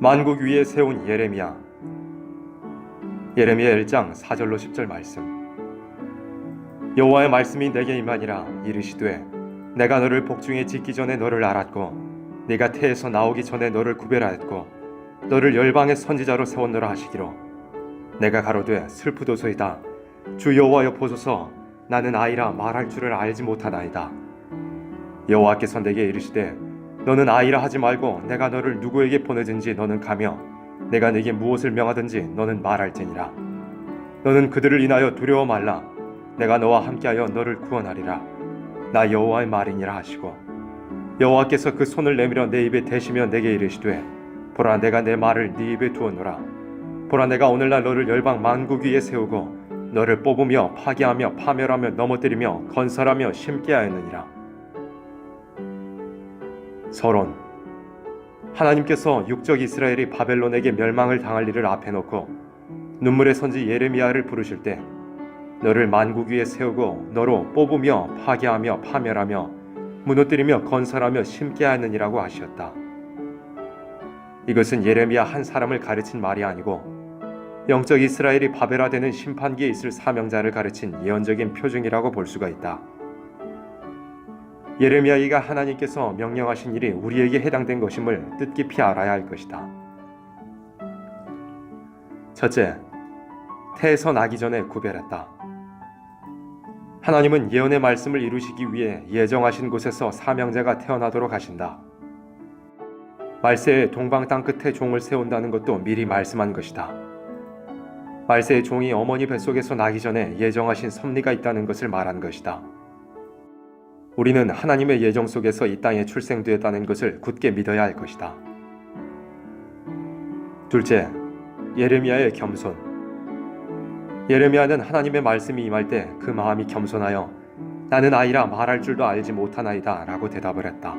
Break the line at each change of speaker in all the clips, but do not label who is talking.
만국 위에 세운 예레미야. 예레미야 1장 4절로 10절 말씀. 여호와의 말씀이 내게 임하니라. 이르시되 내가 너를 복중에 짓기 전에 너를 알았고 네가 태에서 나오기 전에 너를 구별하였고 너를 열방의 선지자로 세웠노라 하시기로. 내가 가로되 슬프도소이다. 주 여호와여 보소서, 나는 아이라 말할 줄을 알지 못하나이다. 여호와께서 내게 이르시되 너는 아이라 하지 말고 내가 너를 누구에게 보내든지 너는 가며 내가 네게 무엇을 명하든지 너는 말할지니라. 너는 그들을 인하여 두려워 말라. 내가 너와 함께하여 너를 구원하리라. 나 여호와의 말이니라 하시고, 여호와께서 그 손을 내밀어 내 입에 대시며 내게 이르시되 보라, 내가 내 말을 네 입에 두었노라. 보라, 내가 오늘날 너를 열방 만국 위에 세우고 너를 뽑으며 파괴하며 파멸하며 넘어뜨리며 건설하며 심게 하였느니라. 서론. 하나님께서 육적 이스라엘이 바벨론에게 멸망을 당할 일을 앞에 놓고 눈물의 선지 예레미야를 부르실 때 너를 만국 위에 세우고 너로 뽑으며 파괴하며 파멸하며 무너뜨리며 건설하며 심게 하느니라고 하셨다. 이것은 예레미야 한 사람을 가르친 말이 아니고 영적 이스라엘이 바벨화되는 심판기에 있을 사명자를 가르친 예언적인 표징이라고 볼 수가 있다. 예레미야가 하나님께서 명령하신 일이 우리에게 해당된 것임을 뜻깊이 알아야 할 것이다. 첫째, 태에서 나기 전에 구별했다. 하나님은 예언의 말씀을 이루시기 위해 예정하신 곳에서 사명자가 태어나도록 하신다. 말세의 동방 땅 끝에 종을 세운다는 것도 미리 말씀한 것이다. 말세의 종이 어머니 뱃속에서 나기 전에 예정하신 섭리가 있다는 것을 말한 것이다. 우리는 하나님의 예정 속에서 이 땅에 출생되었다는 것을 굳게 믿어야 할 것이다. 둘째, 예레미야의 겸손. 예레미야는 하나님의 말씀이 임할 때 그 마음이 겸손하여 나는 아이라 말할 줄도 알지 못하나이다 라고 대답을 했다.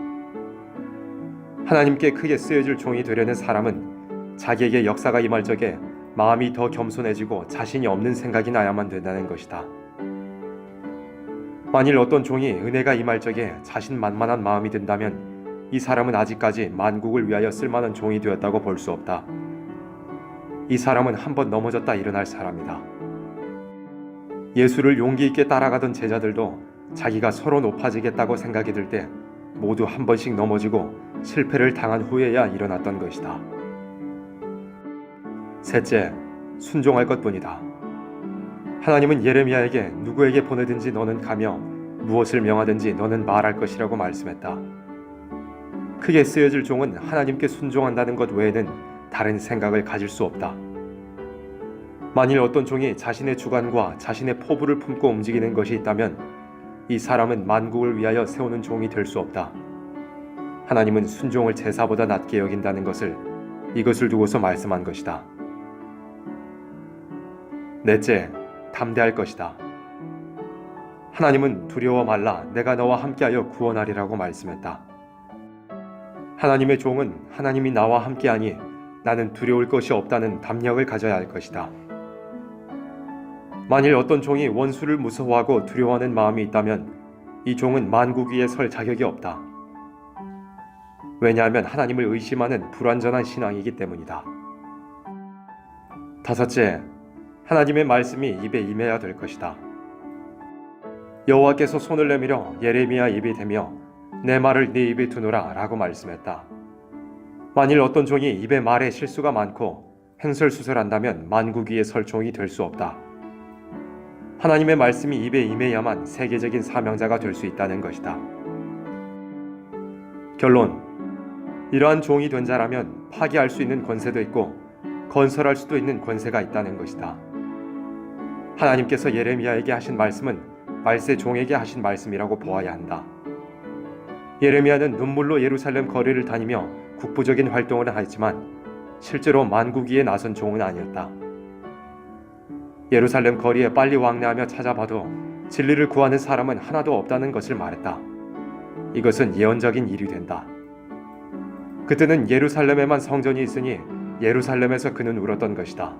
하나님께 크게 쓰여질 종이 되려는 사람은 자기에게 역사가 임할 적에 마음이 더 겸손해지고 자신이 없는 생각이 나야만 된다는 것이다. 만일 어떤 종이 은혜가 임할 적에 자신만만한 마음이 든다면 이 사람은 아직까지 만국을 위하여 쓸만한 종이 되었다고 볼 수 없다. 이 사람은 한번 넘어졌다 일어날 사람이다. 예수를 용기 있게 따라가던 제자들도 자기가 서로 높아지겠다고 생각이 들 때 모두 한 번씩 넘어지고 실패를 당한 후에야 일어났던 것이다. 셋째, 순종할 것뿐이다. 하나님은 예레미야에게 누구에게 보내든지 너는 가며 무엇을 명하든지 너는 말할 것이라고 말씀했다. 크게 쓰여질 종은 하나님께 순종한다는 것 외에는 다른 생각을 가질 수 없다. 만일 어떤 종이 자신의 주관과 자신의 포부를 품고 움직이는 것이 있다면 이 사람은 만국을 위하여 세우는 종이 될 수 없다. 하나님은 순종을 제사보다 낮게 여긴다는 것을 이것을 두고서 말씀한 것이다. 넷째, 담대할 것이다. 하나님은 두려워 말라, 내가 너와 함께하여 구원하리라고 말씀했다. 하나님의 종은 하나님이 나와 함께하니 나는 두려울 것이 없다는 담력을 가져야 할 것이다. 만일 어떤 종이 원수를 무서워하고 두려워하는 마음이 있다면 이 종은 만국 위에 설 자격이 없다. 왜냐하면 하나님을 의심하는 불완전한 신앙이기 때문이다. 다섯째, 하나님의 말씀이 입에 임해야 될 것이다. 여호와께서 손을 내밀어 예레미야 입에 대며 내 말을 네 입에 두노라 라고 말씀했다. 만일 어떤 종이 입에 말에 실수가 많고 횡설수설한다면 만국 위에 설 종이 될 수 없다. 하나님의 말씀이 입에 임해야만 세계적인 사명자가 될 수 있다는 것이다. 결론, 이러한 종이 된 자라면 파괴할 수 있는 권세도 있고 건설할 수도 있는 권세가 있다는 것이다. 하나님께서 예레미야에게 하신 말씀은 말세 종에게 하신 말씀이라고 보아야 한다. 예레미야는 눈물로 예루살렘 거리를 다니며 국부적인 활동을 하였지만 실제로 만국 위에 나선 종은 아니었다. 예루살렘 거리에 빨리 왕래하며 찾아봐도 진리를 구하는 사람은 하나도 없다는 것을 말했다. 이것은 예언적인 일이 된다. 그때는 예루살렘에만 성전이 있으니 예루살렘에서 그는 울었던 것이다.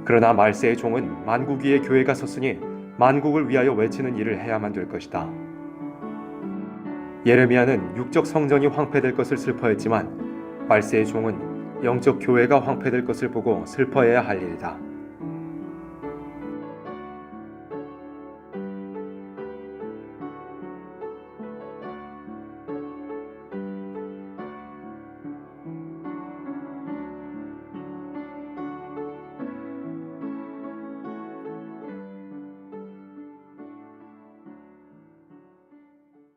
그러나 말세의 종은 만국 위에 교회가 섰으니 만국을 위하여 외치는 일을 해야만 될 것이다. 예레미야는 육적 성전이 황폐될 것을 슬퍼했지만 말세의 종은 영적 교회가 황폐될 것을 보고 슬퍼해야 할 일이다.